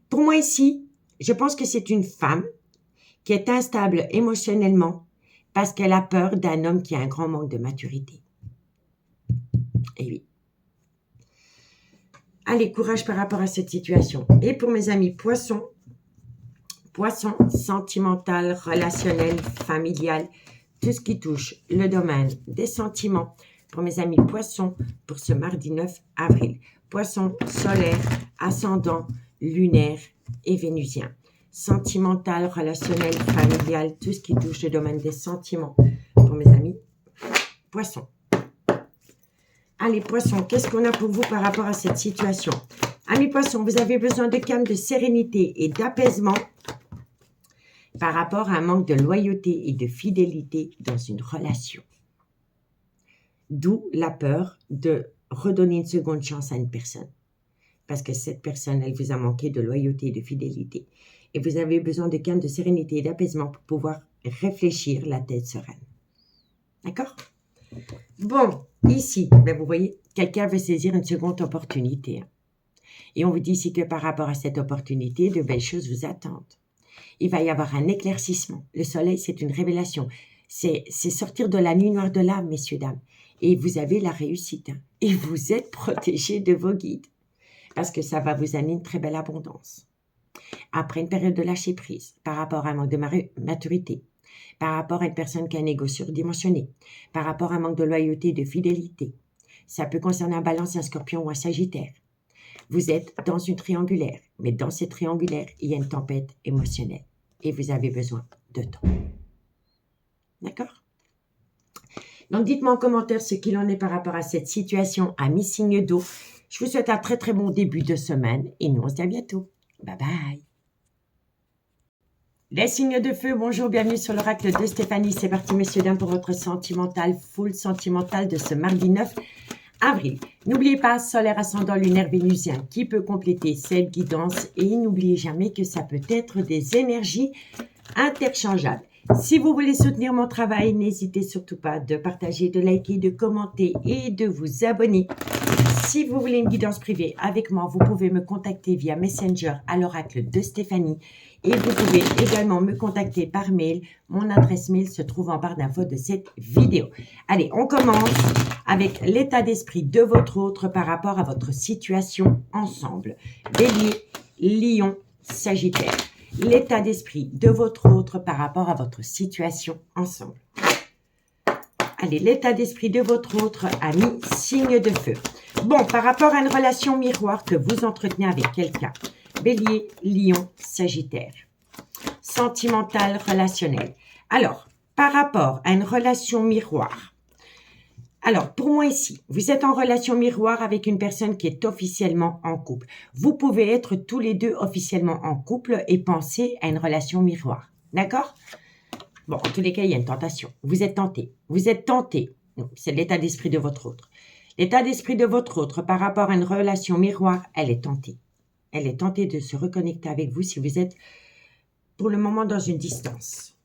Pour moi ici, je pense que c'est une femme qui est instable émotionnellement parce qu'elle a peur d'un homme qui a un grand manque de maturité. Et oui. Allez, courage par rapport à cette situation. Et pour mes amis poissons, Poisson, sentimental, relationnel, familial, tout ce qui touche le domaine des sentiments. Pour mes amis poissons, pour ce mardi 9 avril. Poisson, solaire, ascendant, lunaire et vénusien. Sentimental, relationnel, familial, tout ce qui touche le domaine des sentiments. Pour mes amis poissons. Allez, poissons, qu'est-ce qu'on a pour vous par rapport à cette situation? Amis poissons, vous avez besoin de calme, de sérénité et d'apaisement par rapport à un manque de loyauté et de fidélité dans une relation. D'où la peur de redonner une seconde chance à une personne. Parce que cette personne, elle vous a manqué de loyauté et de fidélité. Et vous avez besoin de calme, de sérénité et d'apaisement pour pouvoir réfléchir la tête sereine. D'accord? Bon, ici, ben vous voyez, quelqu'un veut saisir une seconde opportunité. Et on vous dit ici que par rapport à cette opportunité, de belles choses vous attendent. Il va y avoir un éclaircissement. Le soleil, c'est une révélation. C'est sortir de la nuit noire de l'âme, messieurs, dames. Et vous avez la réussite. Et vous êtes protégés de vos guides. Parce que ça va vous amener une très belle abondance. Après une période de lâcher prise, par rapport à un manque de maturité, par rapport à une personne qui a un ego surdimensionné, par rapport à un manque de loyauté et de fidélité. Ça peut concerner un balance, un scorpion ou un sagittaire. Vous êtes dans une triangulaire, mais dans cette triangulaire, il y a une tempête émotionnelle et vous avez besoin de temps. D'accord? Donc, dites-moi en commentaire ce qu'il en est par rapport à cette situation à mi-signe d'eau. Je vous souhaite un très très bon début de semaine et nous on se dit à bientôt. Bye bye! Les signes de feu, bonjour, bienvenue sur l'oracle de Stéphanie. C'est parti, messieurs, dames, pour votre sentimental, full sentimental de ce mardi 9 avril. N'oubliez pas, solaire, ascendant, lunaire, vénusien, qui peut compléter cette guidance. Et n'oubliez jamais que ça peut être des énergies interchangeables. Si vous voulez soutenir mon travail, n'hésitez surtout pas de partager, de liker, de commenter et de vous abonner. Si vous voulez une guidance privée avec moi, vous pouvez me contacter via Messenger à l'oracle de Stéphanie. Et vous pouvez également me contacter par mail. Mon adresse mail se trouve en barre d'infos de cette vidéo. Allez, on commence avec l'état d'esprit de votre autre par rapport à votre situation ensemble. Bélier, Lion, Sagittaire. L'état d'esprit de votre autre par rapport à votre situation ensemble. Allez, l'état d'esprit de votre autre ami, signe de feu. Bon, par rapport à une relation miroir que vous entretenez avec quelqu'un. Bélier, Lion, Sagittaire. Sentimental, relationnel. Alors, par rapport à une relation miroir. Alors, pour moi ici, vous êtes en relation miroir avec une personne qui est officiellement en couple. Vous pouvez être tous les deux officiellement en couple et penser à une relation miroir. D'accord? Bon, en tous les cas, il y a une tentation. Vous êtes tenté. Vous êtes tenté. C'est l'état d'esprit de votre autre. L'état d'esprit de votre autre par rapport à une relation miroir, elle est tentée. Elle est tentée de se reconnecter avec vous si vous êtes pour le moment dans une distance.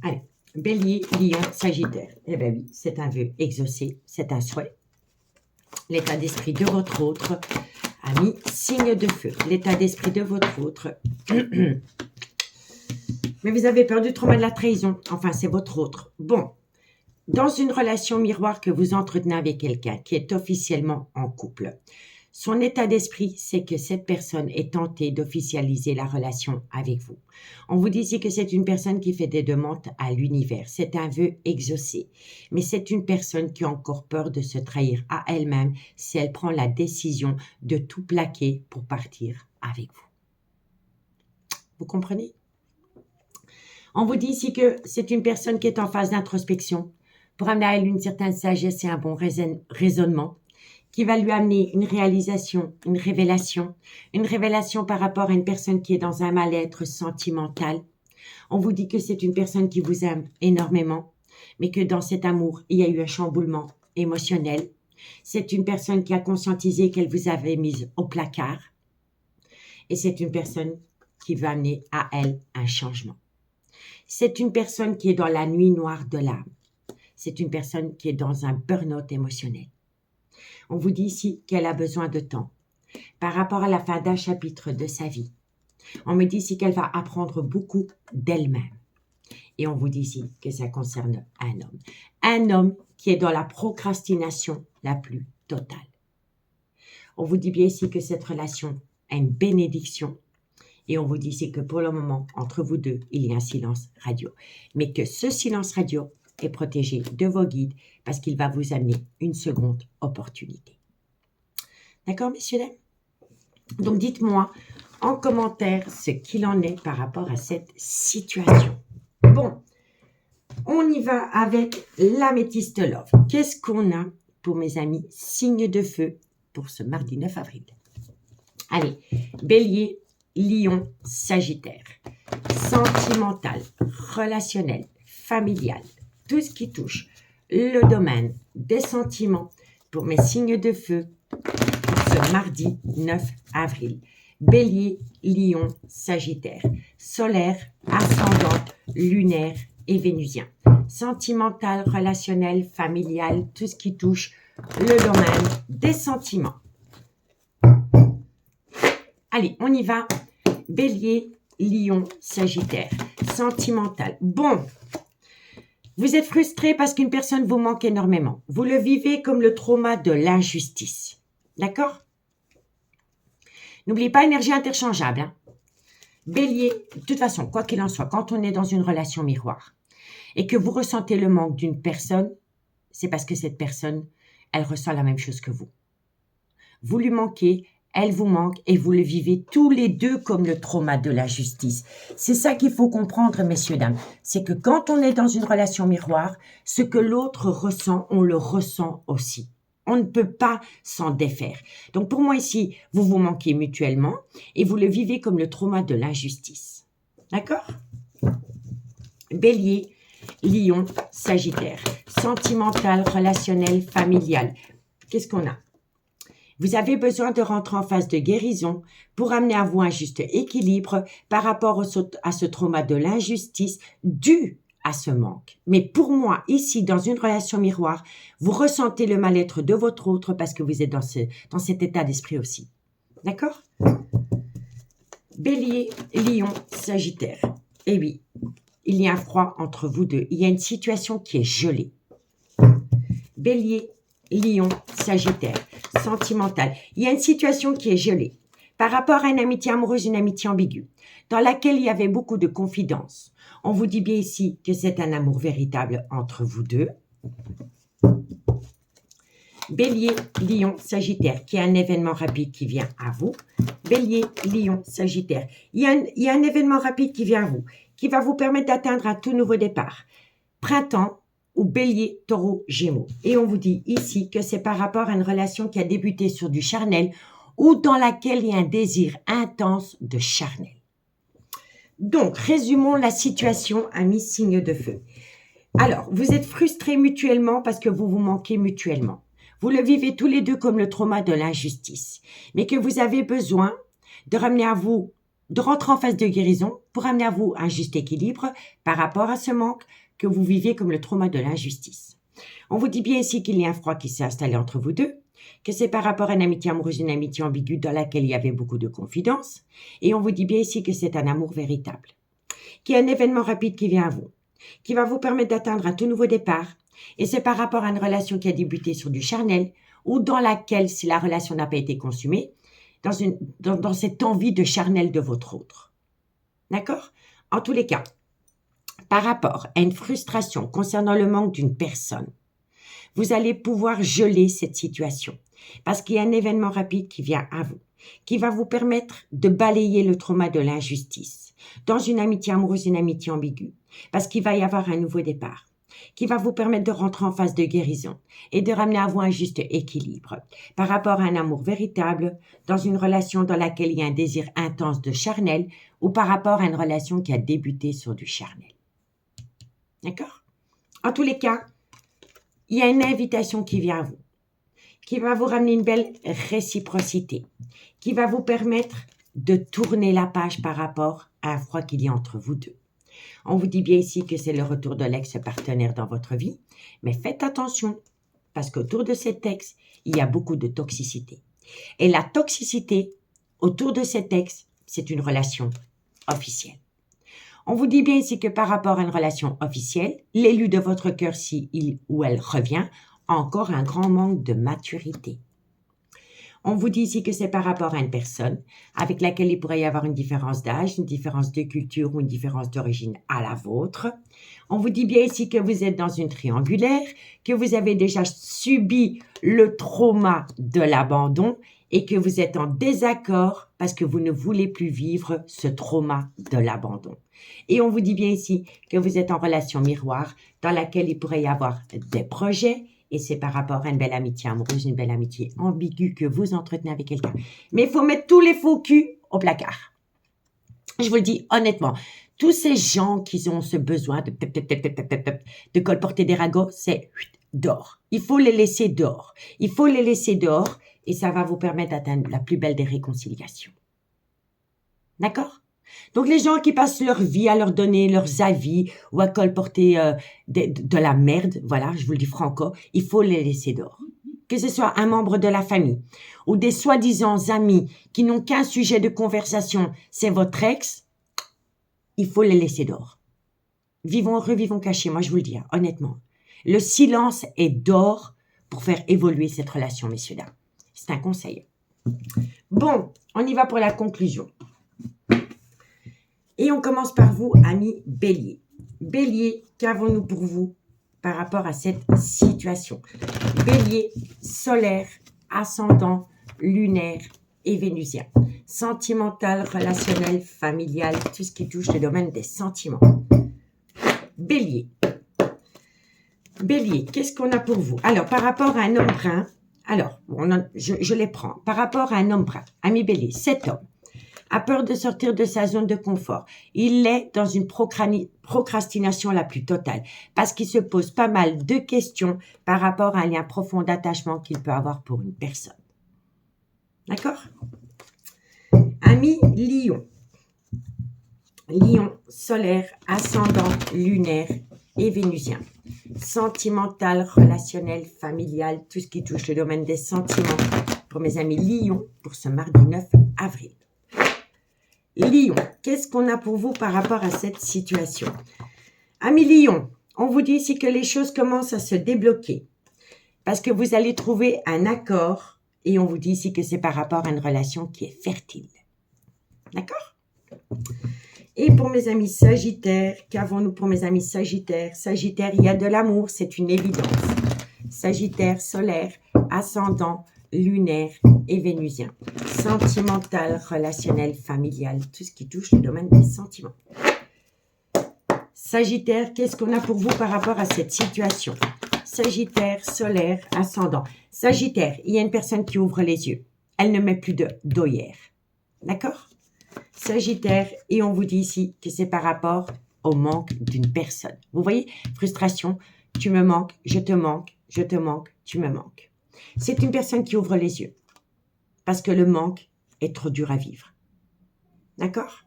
Allez, Bélier, Lion, Sagittaire. Eh bien oui, c'est un vœu exaucé, c'est un souhait. L'état d'esprit de votre autre, ami, signe de feu. L'état d'esprit de votre autre. Mais vous avez peur du trauma de la trahison. Enfin, c'est votre autre. Bon, dans une relation miroir que vous entretenez avec quelqu'un qui est officiellement en couple, son état d'esprit, c'est que cette personne est tentée d'officialiser la relation avec vous. On vous dit ici que c'est une personne qui fait des demandes à l'univers. C'est un vœu exaucé. Mais c'est une personne qui a encore peur de se trahir à elle-même si elle prend la décision de tout plaquer pour partir avec vous. Vous comprenez? On vous dit ici que c'est une personne qui est en phase d'introspection pour amener à elle une certaine sagesse et un bon raisonnement, qui va lui amener une réalisation, une révélation par rapport à une personne qui est dans un mal-être sentimental. On vous dit que c'est une personne qui vous aime énormément, mais que dans cet amour, il y a eu un chamboulement émotionnel. C'est une personne qui a conscientisé qu'elle vous avait mise au placard. Et c'est une personne qui va amener à elle un changement. C'est une personne qui est dans la nuit noire de l'âme. C'est une personne qui est dans un burn-out émotionnel. On vous dit ici qu'elle a besoin de temps par rapport à la fin d'un chapitre de sa vie. On me dit ici qu'elle va apprendre beaucoup d'elle-même. Et on vous dit ici que ça concerne un homme. Un homme qui est dans la procrastination la plus totale. On vous dit bien ici que cette relation a une bénédiction Et on vous dit c'est que pour le moment, entre vous deux, il y a un silence radio. Mais que ce silence radio est protégé de vos guides parce qu'il va vous amener une seconde opportunité. D'accord, messieurs, dames? Donc, dites-moi en commentaire ce qu'il en est par rapport à cette situation. Bon, on y va avec l'améthyste love. Qu'est-ce qu'on a pour mes amis signes de feu pour ce mardi 9 avril? Allez, Bélier, Lion, Sagittaire. Sentimental, relationnel, familial, tout ce qui touche le domaine des sentiments pour mes signes de feu pour ce mardi 9 avril. Bélier, Lion, Sagittaire. Solaire, ascendant, lunaire et vénusien. Sentimental, relationnel, familial, tout ce qui touche le domaine des sentiments. Allez, on y va. Bélier, Lion, Sagittaire. Sentimental. Bon, vous êtes frustré parce qu'une personne vous manque énormément. Vous le vivez comme le trauma de l'injustice. D'accord? N'oubliez pas, énergie interchangeable. Hein? Bélier, de toute façon, quoi qu'il en soit, quand on est dans une relation miroir et que vous ressentez le manque d'une personne, c'est parce que cette personne, elle ressent la même chose que vous. Vous lui manquez, elle vous manque et vous le vivez tous les deux comme le trauma de la justice. C'est ça qu'il faut comprendre, messieurs, dames. C'est que quand on est dans une relation miroir, ce que l'autre ressent, on le ressent aussi. On ne peut pas s'en défaire. Donc pour moi ici, vous vous manquez mutuellement et vous le vivez comme le trauma de l'injustice. D'accord? Bélier, Lion, Sagittaire. Sentimental, relationnel, familial. Qu'est-ce qu'on a? Vous avez besoin de rentrer en phase de guérison pour amener à vous un juste équilibre par rapport à ce trauma de l'injustice dû à ce manque. Mais pour moi, ici, dans une relation miroir, vous ressentez le mal-être de votre autre parce que vous êtes dans cet état d'esprit aussi. D'accord? Bélier, Lion, Sagittaire. Eh oui, il y a un froid entre vous deux. Il y a une situation qui est gelée. Bélier, Lion, Sagittaire. Sentimental. Il y a une situation qui est gelée par rapport à une amitié amoureuse, une amitié ambiguë, dans laquelle il y avait beaucoup de confidences. On vous dit bien ici que c'est un amour véritable entre vous deux. Bélier, Lion, Sagittaire, qui est un événement rapide qui vient à vous. Bélier, Lion, Sagittaire. Il y a un événement rapide qui vient à vous, qui va vous permettre d'atteindre un tout nouveau départ. Printemps ou Bélier, Taureau, Gémeaux. Et on vous dit ici que c'est par rapport à une relation qui a débuté sur du charnel ou dans laquelle il y a un désir intense de charnel. Donc, résumons la situation, amis signe de feu. Alors, vous êtes frustrés mutuellement parce que vous vous manquez mutuellement. Vous le vivez tous les deux comme le trauma de l'injustice, mais que vous avez besoin de ramener à vous, de rentrer en phase de guérison pour ramener à vous un juste équilibre par rapport à ce manque que vous vivez comme le trauma de l'injustice. On vous dit bien ici qu'il y a un froid qui s'est installé entre vous deux, que c'est par rapport à une amitié amoureuse, une amitié ambiguë dans laquelle il y avait beaucoup de confidences, et on vous dit bien ici que c'est un amour véritable, qu'il y a un événement rapide qui vient à vous, qui va vous permettre d'atteindre un tout nouveau départ, et c'est par rapport à une relation qui a débuté sur du charnel, ou dans laquelle, si la relation n'a pas été consumée, dans cette envie de charnel de votre autre. D'accord? En tous les cas, par rapport à une frustration concernant le manque d'une personne, vous allez pouvoir geler cette situation parce qu'il y a un événement rapide qui vient à vous, qui va vous permettre de balayer le trauma de l'injustice dans une amitié amoureuse, une amitié ambiguë, parce qu'il va y avoir un nouveau départ qui va vous permettre de rentrer en phase de guérison et de ramener à vous un juste équilibre par rapport à un amour véritable dans une relation dans laquelle il y a un désir intense de charnel ou par rapport à une relation qui a débuté sur du charnel. D'accord? En tous les cas, il y a une invitation qui vient à vous, qui va vous ramener une belle réciprocité, qui va vous permettre de tourner la page par rapport à un froid qu'il y a entre vous deux. On vous dit bien ici que c'est le retour de l'ex-partenaire dans votre vie, mais faites attention, parce qu'autour de cet ex, il y a beaucoup de toxicité. Et la toxicité, autour de cet ex, c'est une relation officielle. On vous dit bien ici que par rapport à une relation officielle, l'élu de votre cœur, si il ou elle revient, a encore un grand manque de maturité. On vous dit ici que c'est par rapport à une personne avec laquelle il pourrait y avoir une différence d'âge, une différence de culture ou une différence d'origine à la vôtre. On vous dit bien ici que vous êtes dans une triangulaire, que vous avez déjà subi le trauma de l'abandon et que vous êtes en désaccord parce que vous ne voulez plus vivre ce trauma de l'abandon. Et on vous dit bien ici que vous êtes en relation miroir dans laquelle il pourrait y avoir des projets et c'est par rapport à une belle amitié amoureuse, une belle amitié ambiguë que vous entretenez avec quelqu'un. Mais il faut mettre tous les faux culs au placard. Je vous le dis honnêtement, tous ces gens qui ont ce besoin de colporter des ragots, c'est dehors. Il faut les laisser dehors. Il faut les laisser dehors et ça va vous permettre d'atteindre la plus belle des réconciliations. D'accord? Donc, les gens qui passent leur vie à leur donner leurs avis ou à colporter de la merde, voilà, je vous le dis franco, il faut les laisser dehors. Que ce soit un membre de la famille ou des soi-disant amis qui n'ont qu'un sujet de conversation, c'est votre ex, il faut les laisser dehors. Vivons heureux, vivons cachés, moi je vous le dis, honnêtement. Le silence est d'or pour faire évoluer cette relation, messieurs, dames. C'est un conseil. Bon, on y va pour la conclusion. Et on commence par vous, amis Bélier. Bélier, qu'avons-nous pour vous par rapport à cette situation? Bélier, solaire, ascendant, lunaire et vénusien. Sentimental, relationnel, familial, tout ce qui touche le domaine des sentiments. Bélier. Bélier, qu'est-ce qu'on a pour vous? Alors, par rapport à un homme brun, alors, je les prends. Par rapport à un homme brun, ami Bélier, cet homme a peur de sortir de sa zone de confort. Il est dans une procrastination la plus totale parce qu'il se pose pas mal de questions par rapport à un lien profond d'attachement qu'il peut avoir pour une personne. D'accord? Ami Lion. Lion, solaire, ascendant, lunaire et vénusien. Sentimental, relationnel, familial, tout ce qui touche le domaine des sentiments pour mes amis Lion pour ce mardi 9 avril. Lion, qu'est-ce qu'on a pour vous par rapport à cette situation? Amis Lion, on vous dit ici que les choses commencent à se débloquer parce que vous allez trouver un accord et on vous dit ici que c'est par rapport à une relation qui est fertile. D'accord? Et pour mes amis Sagittaires, qu'avons-nous pour mes amis Sagittaires? Sagittaire, il y a de l'amour, c'est une évidence. Sagittaire, solaire, ascendant, lunaire et vénusien. Sentimental, relationnel, familial, tout ce qui touche le domaine des sentiments. Sagittaire, qu'est-ce qu'on a pour vous par rapport à cette situation? Sagittaire, solaire, ascendant. Sagittaire, il y a une personne qui ouvre les yeux. Elle ne met plus d'œillère. D'accord? Sagittaire, et on vous dit ici que c'est par rapport au manque d'une personne. Vous voyez? Frustration, tu me manques, je te manque, je te manque, tu me manques. C'est une personne qui ouvre les yeux parce que le manque est trop dur à vivre. D'accord?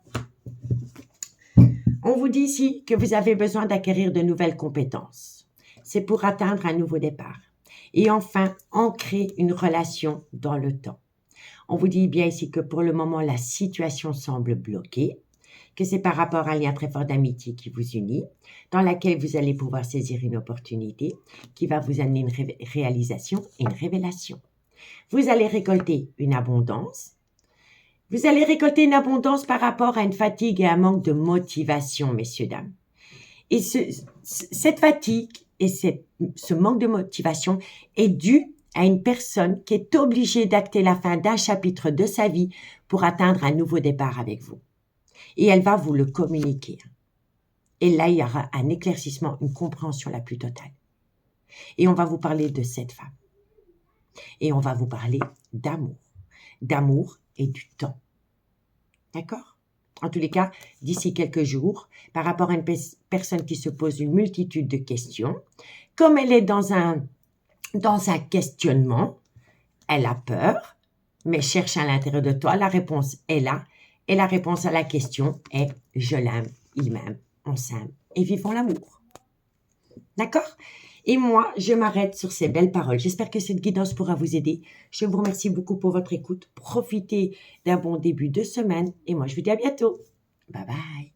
On vous dit ici que vous avez besoin d'acquérir de nouvelles compétences. C'est pour atteindre un nouveau départ. Et enfin, ancrer une relation dans le temps. On vous dit bien ici que pour le moment, la situation semble bloquée, que c'est par rapport à un lien très fort d'amitié qui vous unit, dans laquelle vous allez pouvoir saisir une opportunité qui va vous amener une réalisation et une révélation. Vous allez récolter une abondance. Vous allez récolter une abondance par rapport à une fatigue et un manque de motivation, messieurs, dames. Et cette fatigue et ce manque de motivation est dû à une personne qui est obligée d'acter la fin d'un chapitre de sa vie pour atteindre un nouveau départ avec vous. Et elle va vous le communiquer. Et là, il y aura un éclaircissement, une compréhension la plus totale. Et on va vous parler de cette femme. Et on va vous parler d'amour. D'amour et du temps. D'accord? En tous les cas, d'ici quelques jours, par rapport à une personne qui se pose une multitude de questions, comme elle est dans un questionnement, elle a peur, mais cherche à l'intérieur de toi, la réponse est là. Et la réponse à la question est « Je l'aime, il m'aime, on s'aime et vivons l'amour ». D'accord? Et moi, je m'arrête sur ces belles paroles. J'espère que cette guidance pourra vous aider. Je vous remercie beaucoup pour votre écoute. Profitez d'un bon début de semaine et moi, je vous dis à bientôt. Bye bye.